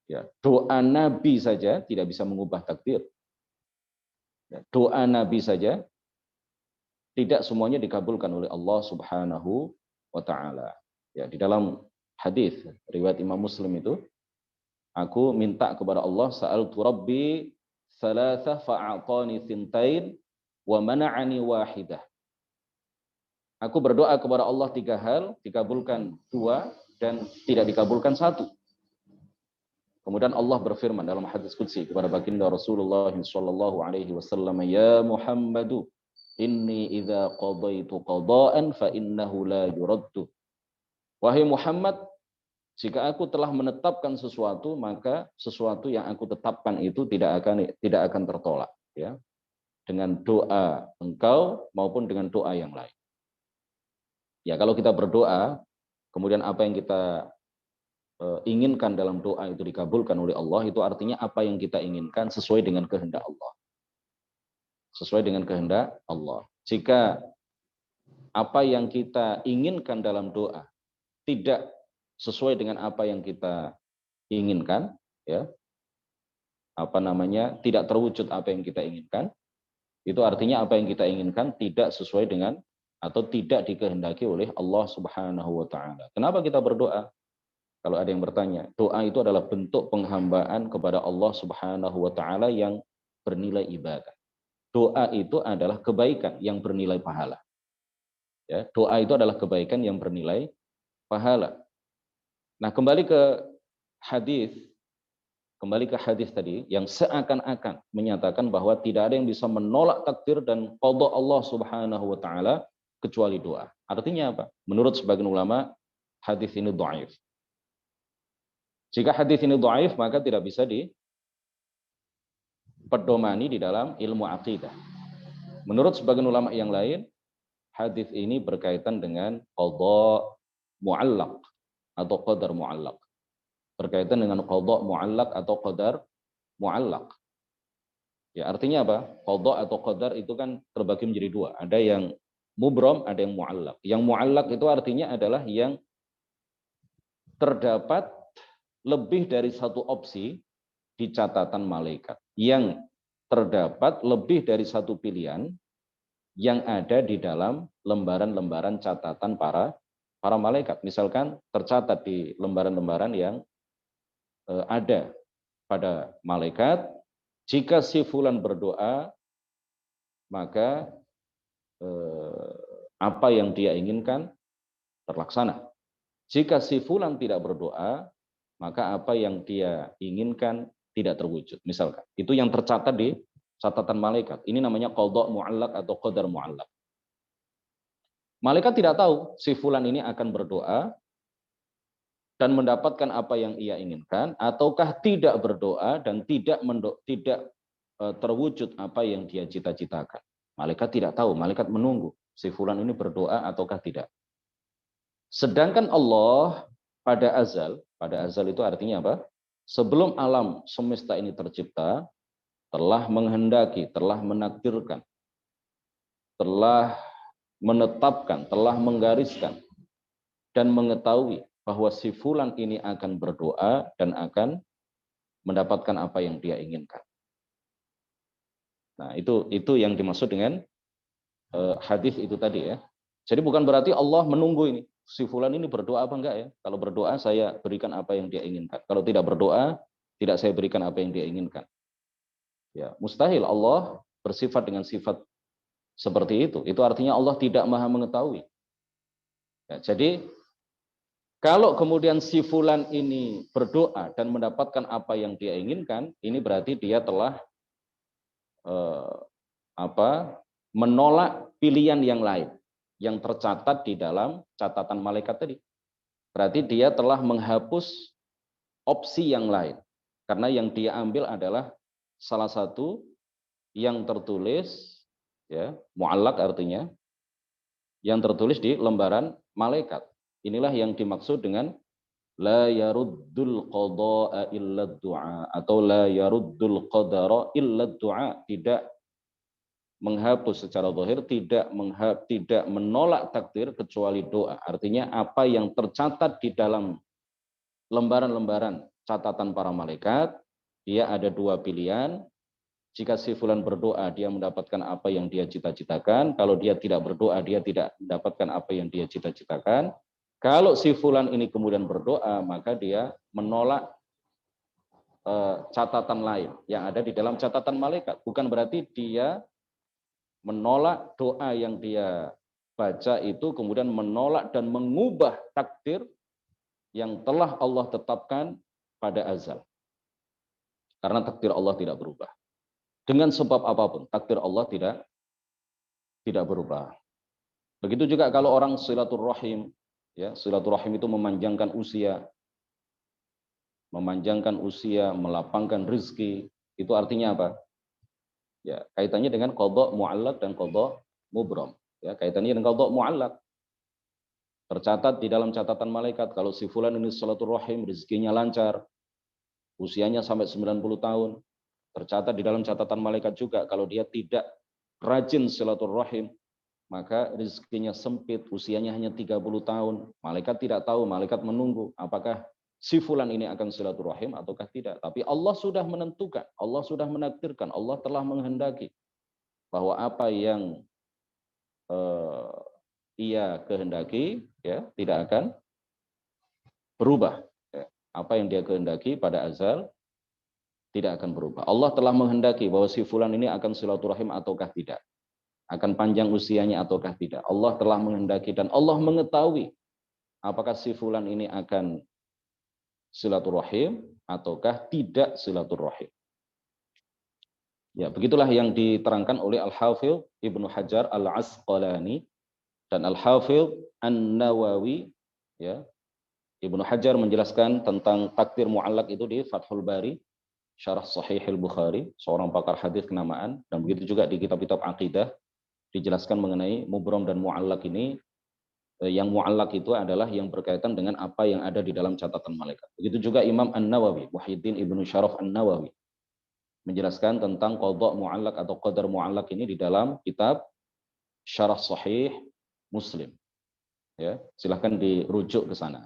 Ya, doa Nabi saja tidak bisa mengubah takdir. Ya, doa Nabi saja tidak semuanya dikabulkan oleh Allah Subhanahu wa taala. Ya, di dalam hadis riwayat Imam Muslim itu, aku minta kepada Allah, sa'altu rabbi thalatha fa'atani thintain wa mana'ani wahidah. Aku berdoa kepada Allah 3 hal, dikabulkan 2 dan tidak dikabulkan 1. Kemudian Allah berfirman dalam hadis qudsi kepada baginda Rasulullah sallallahu alaihi wasallam, ya Muhammadu inni idza qadaitu qada'an fa innahu la yuraddu. Wahai Muhammad, jika aku telah menetapkan sesuatu, maka sesuatu yang aku tetapkan itu tidak akan tertolak, ya. Dengan doa engkau maupun dengan doa yang lain. Ya, kalau kita berdoa, kemudian apa yang kita inginkan dalam doa itu dikabulkan oleh Allah, itu artinya apa yang kita inginkan sesuai dengan kehendak Allah. sesuai dengan kehendak Allah. Jika apa yang kita inginkan dalam doa tidak sesuai dengan apa yang kita inginkan, ya, tidak terwujud apa yang kita inginkan, itu artinya apa yang kita inginkan tidak sesuai dengan atau tidak dikehendaki oleh Allah Subhanahu wa taala. Kenapa kita berdoa? Kalau ada yang bertanya, doa itu adalah bentuk penghambaan kepada Allah Subhanahu wa taala yang bernilai ibadah. Doa itu adalah kebaikan yang bernilai pahala. Ya, doa itu adalah kebaikan yang bernilai pahala. Nah, hadis, kembali ke hadis tadi yang seakan-akan menyatakan bahwa tidak ada yang bisa menolak takdir dan qada Allah Subhanahu wa taala kecuali doa. Artinya apa? Menurut sebagian ulama, hadis ini dhaif. Jika hadis ini dhaif, maka tidak bisa dipedomani di dalam ilmu akidah. Menurut sebagian ulama yang lain, hadis ini berkaitan dengan qada mu'allaq atau qadar mu'allaq. Berkaitan dengan qada mu'allaq atau qadar mu'allaq. Ya, artinya apa? Qada atau qadar itu kan terbagi menjadi dua. Ada yang mubram, ada yang mu'allaq. Yang mu'allaq itu artinya adalah yang terdapat lebih dari satu opsi di catatan malaikat. Yang terdapat lebih dari satu pilihan yang ada di dalam lembaran-lembaran catatan para malaikat. Misalkan tercatat di lembaran-lembaran yang ada pada malaikat, jika si fulan berdoa, maka apa yang dia inginkan terlaksana. Jika si fulan tidak berdoa, maka apa yang dia inginkan tidak terwujud. Misalkan, itu yang tercatat di catatan malaikat. Ini namanya qada mu'allaq atau qadar mu'allaq. Malaikat tidak tahu si fulan ini akan berdoa dan mendapatkan apa yang ia inginkan, ataukah tidak berdoa dan tidak terwujud apa yang dia cita-citakan. Malaikat tidak tahu, malaikat menunggu si fulan ini berdoa ataukah tidak. Sedangkan Allah pada azal itu artinya apa? Sebelum alam semesta ini tercipta, telah menghendaki, telah menakdirkan, telah menetapkan, telah menggariskan, dan mengetahui bahwa si fulan ini akan berdoa dan akan mendapatkan apa yang dia inginkan. Nah, itu yang dimaksud dengan hadis itu tadi ya. Jadi bukan berarti Allah menunggu ini, si fulan ini berdoa apa enggak ya. Kalau berdoa saya berikan apa yang dia inginkan. Kalau tidak berdoa, tidak saya berikan apa yang dia inginkan. Ya, mustahil Allah bersifat dengan sifat seperti itu. Itu artinya Allah tidak maha mengetahui. Ya, jadi kalau kemudian si fulan ini berdoa dan mendapatkan apa yang dia inginkan, ini berarti dia telah menolak pilihan yang lain yang tercatat di dalam catatan malaikat tadi. Berarti dia telah menghapus opsi yang lain. Karena yang dia ambil adalah salah satu yang tertulis, ya, mu'allaq artinya, yang tertulis di lembaran malaikat. Inilah yang dimaksud dengan la yaruddul qada'a illa du'a atau la yaruddul qadara illa du'a, tidak menghapus secara zahir, tidak menolak takdir kecuali doa. Artinya apa yang tercatat di dalam lembaran-lembaran catatan para malaikat, dia ada dua pilihan. Jika si fulan berdoa, dia mendapatkan apa yang dia cita-citakan. Kalau dia tidak berdoa, dia tidak mendapatkan apa yang dia cita-citakan. Kalau si fulan ini kemudian berdoa, maka dia menolak catatan lain yang ada di dalam catatan malaikat. Bukan berarti dia menolak doa yang dia baca itu, kemudian menolak dan mengubah takdir yang telah Allah tetapkan pada azal. Karena takdir Allah tidak berubah. Dengan sebab apapun, takdir Allah tidak berubah. Begitu juga kalau orang silaturahim, ya, silaturahim itu memanjangkan usia, melapangkan rezeki, itu artinya apa? Ya, kaitannya dengan qada mu'allaq dan qada mubram. Ya, kaitannya dengan qada mu'allaq. Tercatat di dalam catatan malaikat kalau si fulan ini silaturahim, rezekinya lancar, usianya sampai 90 tahun. Tercatat di dalam catatan malaikat juga kalau dia tidak rajin silaturahim, maka rezekinya sempit, usianya hanya 30 tahun. Malaikat tidak tahu, malaikat menunggu apakah si fulan ini akan silaturahim ataukah tidak. Tapi Allah sudah menentukan, Allah sudah menakdirkan, Allah telah menghendaki bahwa apa yang ia kehendaki ya tidak akan berubah. Ya. Apa yang dia kehendaki pada azal tidak akan berubah. Allah telah menghendaki bahwa si fulan ini akan silaturahim ataukah tidak, akan panjang usianya ataukah tidak. Allah telah menghendaki dan Allah mengetahui apakah si fulan ini akan silaturahim ataukah tidak silaturahim. Ya, begitulah yang diterangkan oleh Al-Hafidz Ibnu Hajar Al-Asqalani dan Al-Hafidz An-Nawawi. Ya, Ibnu Hajar menjelaskan tentang takdir mu'allaq itu di Fathul Bari, Syarah Sahih Al-Bukhari, seorang pakar hadis kenamaan, dan begitu juga di kitab-kitab akidah dijelaskan mengenai mubrom dan mu'allaq ini. Yang mu'allaq itu adalah yang berkaitan dengan apa yang ada di dalam catatan malaikat. Begitu juga Imam An-Nawawi, Wahyiddin Ibnu Syaraf An-Nawawi, menjelaskan tentang qadha mu'allaq atau qadar mu'allaq ini di dalam kitab Syarah Sahih Muslim. Ya, silahkan dirujuk ke sana.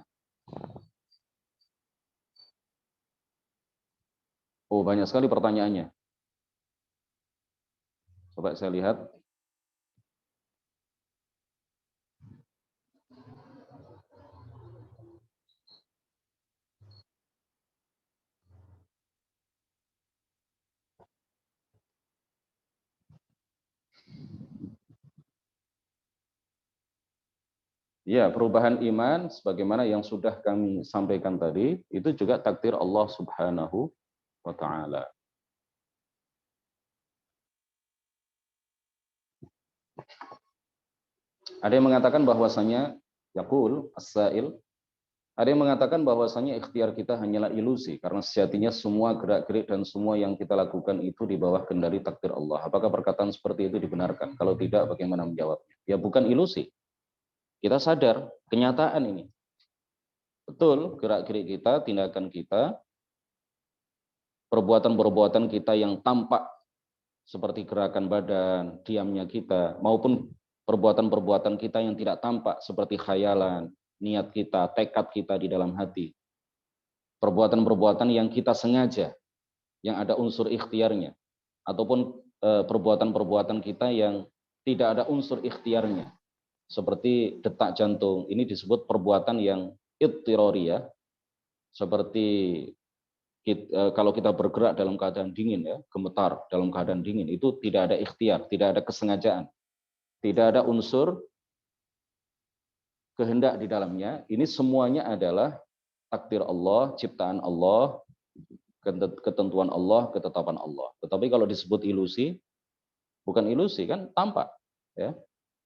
Oh, banyak sekali pertanyaannya. Coba saya lihat. Ya, perubahan iman sebagaimana yang sudah kami sampaikan tadi, itu juga takdir Allah Subhanahu wa taala. Ada yang mengatakan bahwasanya yaqul as-sa'il, ada yang mengatakan bahwasanya ikhtiar kita hanyalah ilusi karena sejatinya semua gerak-gerik dan semua yang kita lakukan itu di bawah kendali takdir Allah. Apakah perkataan seperti itu dibenarkan? Kalau tidak, bagaimana menjawabnya? Ya, bukan ilusi. Kita sadar kenyataan ini. Betul, gerak-gerik kita, tindakan kita, perbuatan-perbuatan kita yang tampak seperti gerakan badan, diamnya kita, maupun perbuatan-perbuatan kita yang tidak tampak seperti khayalan, niat kita, tekad kita di dalam hati. Perbuatan-perbuatan yang kita sengaja, yang ada unsur ikhtiarnya, ataupun perbuatan-perbuatan kita yang tidak ada unsur ikhtiarnya, seperti detak jantung, ini disebut perbuatan yang idtiroriyah, seperti kalau kita bergerak dalam keadaan dingin, ya, gemetar dalam keadaan dingin, itu tidak ada ikhtiar, tidak ada kesengajaan, tidak ada unsur kehendak di dalamnya. Ini semuanya adalah takdir Allah, ciptaan Allah, ketentuan Allah, ketetapan Allah. Tetapi kalau disebut ilusi, bukan ilusi, kan tampak, ya.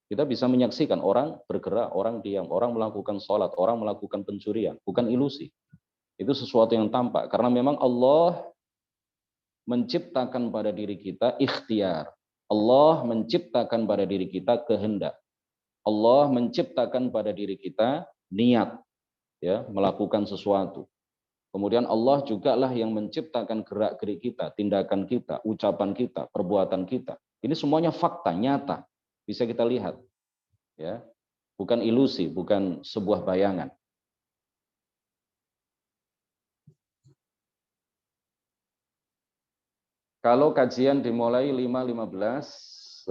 Kita bisa menyaksikan orang bergerak, orang diam, orang melakukan sholat, orang melakukan pencurian, bukan ilusi. Itu sesuatu yang tampak, karena memang Allah menciptakan pada diri kita ikhtiar. Allah menciptakan pada diri kita kehendak. Allah menciptakan pada diri kita niat, ya, melakukan sesuatu. Kemudian Allah juga lah yang menciptakan gerak-gerik kita, tindakan kita, ucapan kita, perbuatan kita. Ini semuanya fakta, nyata, bisa kita lihat, ya, bukan ilusi, bukan sebuah bayangan. Kalau kajian dimulai 5.15,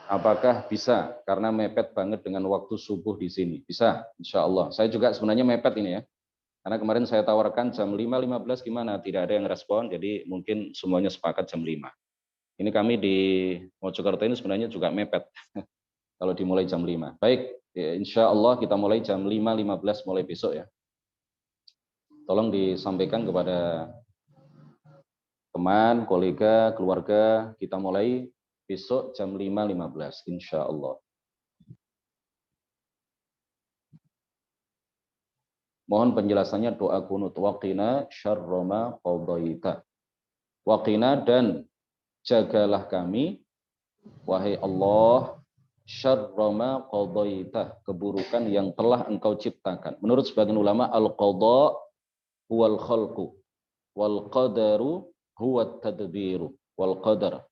apakah bisa? Karena mepet banget dengan waktu subuh di sini. Bisa, insya Allah. Saya juga sebenarnya mepet ini, ya. Karena kemarin saya tawarkan jam 5.15 gimana? Tidak ada yang respon, jadi mungkin semuanya sepakat jam 5. Ini kami di Mojokerto ini sebenarnya juga mepet. Kalau dimulai jam 5. Baik, ya, insya Allah kita mulai jam 5.15 mulai besok, ya. Tolong disampaikan kepada teman, kolega, keluarga, kita mulai besok jam 5.15, insya Allah. Mohon penjelasannya doa kunut waqina syarra ma qadaita. Waqina, dan jagalah kami, wahai Allah, syarra ma qadaita, keburukan yang telah Engkau ciptakan. Menurut sebagian ulama, al-qadha huwal khalqu wal qadaru huwa tadbiru wal qadar.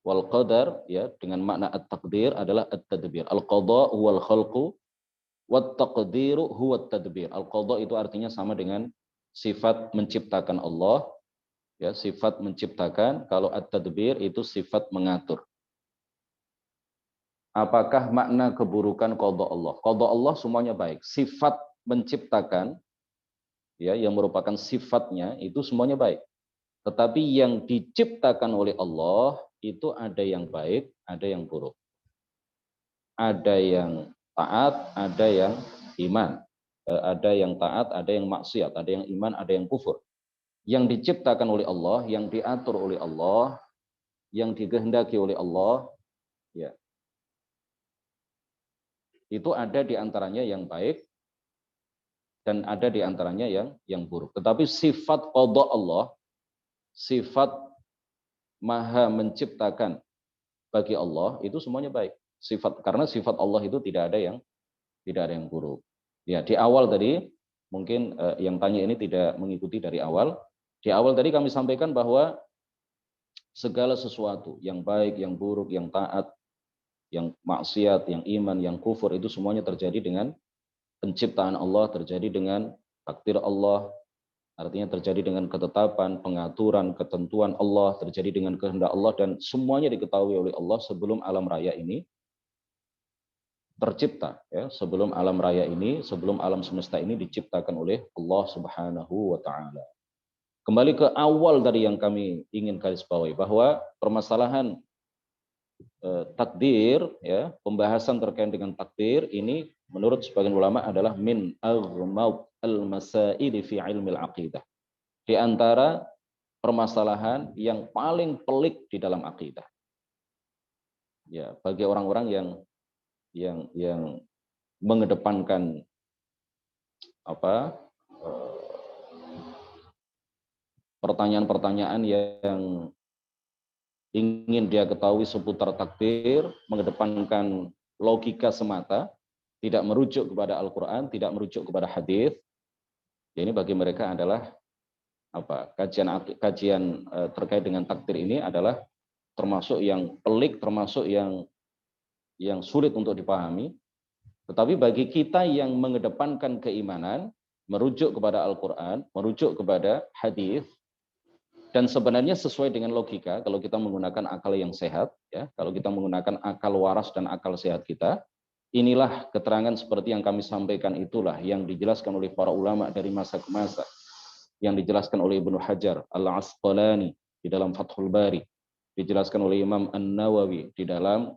Wal qadar ya dengan makna at-taqdir adalah at-tadbir. Al-qada huwal khalqu wat taqdiru huwa at-tadbir. Al-qada itu artinya sama dengan sifat menciptakan Allah, ya, sifat menciptakan. Kalau at-tadbir itu sifat mengatur. Apakah makna keburukan qada Allah? Qada Allah semuanya baik. Sifat menciptakan ya yang merupakan sifatnya itu semuanya baik. Tetapi yang diciptakan oleh Allah itu ada yang baik, ada yang buruk. Ada yang taat, ada yang iman. Ada yang taat, ada yang maksiat, ada yang iman, ada yang kufur. Yang diciptakan oleh Allah, yang diatur oleh Allah, yang dikehendaki oleh Allah, ya, itu ada di antaranya yang baik dan ada di antaranya yang buruk. Tetapi sifat qada Allah, sifat maha menciptakan bagi Allah itu semuanya baik. Karena sifat Allah itu tidak ada yang buruk. Ya, di awal tadi mungkin yang tanya ini tidak mengikuti dari awal. Di awal tadi kami sampaikan bahwa segala sesuatu yang baik, yang buruk, yang taat, yang maksiat, yang iman, yang kufur itu semuanya terjadi dengan penciptaan Allah, terjadi dengan takdir Allah, artinya terjadi dengan ketetapan, pengaturan, ketentuan Allah, terjadi dengan kehendak Allah, dan semuanya diketahui oleh Allah sebelum alam raya ini tercipta. Ya, sebelum alam raya ini, sebelum alam semesta ini diciptakan oleh Allah Subhanahu wa Ta'ala. Kembali ke awal dari yang kami ingin garis bawahi, bahwa permasalahan takdir, ya, pembahasan terkait dengan takdir ini menurut sebagian ulama adalah min aghmaud al-masail fi ilmil aqidah. Di antara permasalahan yang paling pelik di dalam akidah. Ya, bagi orang-orang yang mengedepankan pertanyaan-pertanyaan yang ingin dia ketahui seputar takdir, mengedepankan logika semata, tidak merujuk kepada Al-Quran, tidak merujuk kepada hadis. Ya, ini bagi mereka adalah kajian terkait dengan takdir ini adalah termasuk yang pelik, termasuk yang sulit untuk dipahami. Tetapi bagi kita yang mengedepankan keimanan, merujuk kepada Al-Quran, merujuk kepada hadis, dan sebenarnya sesuai dengan logika, kalau kita menggunakan akal yang sehat, ya, kalau kita menggunakan akal waras dan akal sehat kita, inilah keterangan seperti yang kami sampaikan, itulah yang dijelaskan oleh para ulama dari masa ke masa, yang dijelaskan oleh Ibnu Hajar Al-Asqalani di dalam Fathul Bari, dijelaskan oleh Imam An-Nawawi di dalam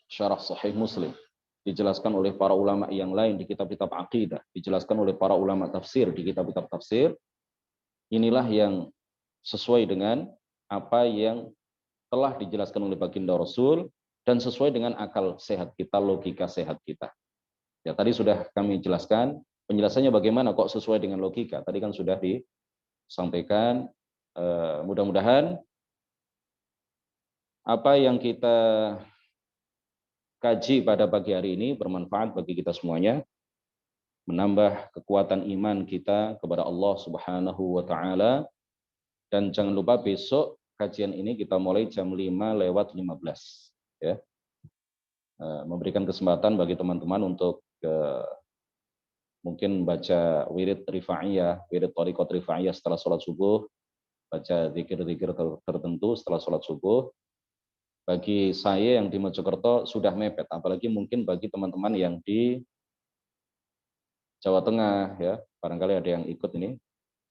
Syarah Sahih Muslim, dijelaskan oleh para ulama yang lain di kitab-kitab akidah, dijelaskan oleh para ulama tafsir di kitab-kitab tafsir. Inilah yang sesuai dengan apa yang telah dijelaskan oleh baginda Rasul dan sesuai dengan akal sehat kita, logika sehat kita. Ya, tadi sudah kami jelaskan. Penjelasannya bagaimana kok sesuai dengan logika? Tadi kan sudah disampaikan. Mudah-mudahan apa yang kita kaji pada pagi hari ini bermanfaat bagi kita semuanya, menambah kekuatan iman kita kepada Allah Subhanahu wa Ta'ala. Dan jangan lupa besok kajian ini kita mulai jam 5:15, ya. Memberikan kesempatan bagi teman-teman untuk mungkin baca wirid rifaiyah, wirid thariqat rifaiyah setelah sholat subuh, baca zikir-zikir tertentu setelah sholat subuh. Bagi saya yang di Mojokerto sudah mepet, apalagi mungkin bagi teman-teman yang di Jawa Tengah, ya, barangkali ada yang ikut ini,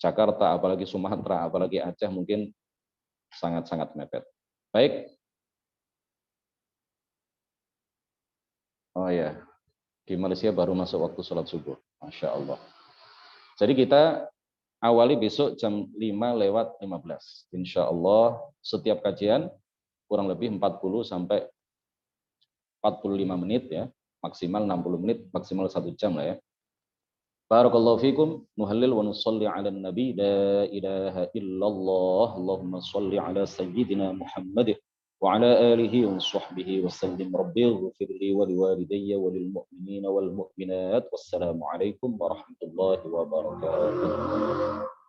Jakarta, apalagi Sumatera, apalagi Aceh, mungkin sangat-sangat mepet. Baik. Oh ya, di Malaysia baru masuk waktu sholat subuh. Masya Allah. Jadi kita awali besok jam 5:15. Insya Allah setiap kajian kurang lebih 40 sampai 45 menit, ya. Maksimal 60 menit, maksimal 1 jam lah, ya. Barakallahu fikum, nuhallil wa nusalli ala nabi, la ilaha illallah, Allahumma salli ala sayyidina Muhammad wa ala alihi wa sahbihi wa sallim. Rabbi ighfir li wa liwalidayya wa lil mu'minina wal mu'minat. Wassalamu alaikum warahmatullahi wabarakatuh.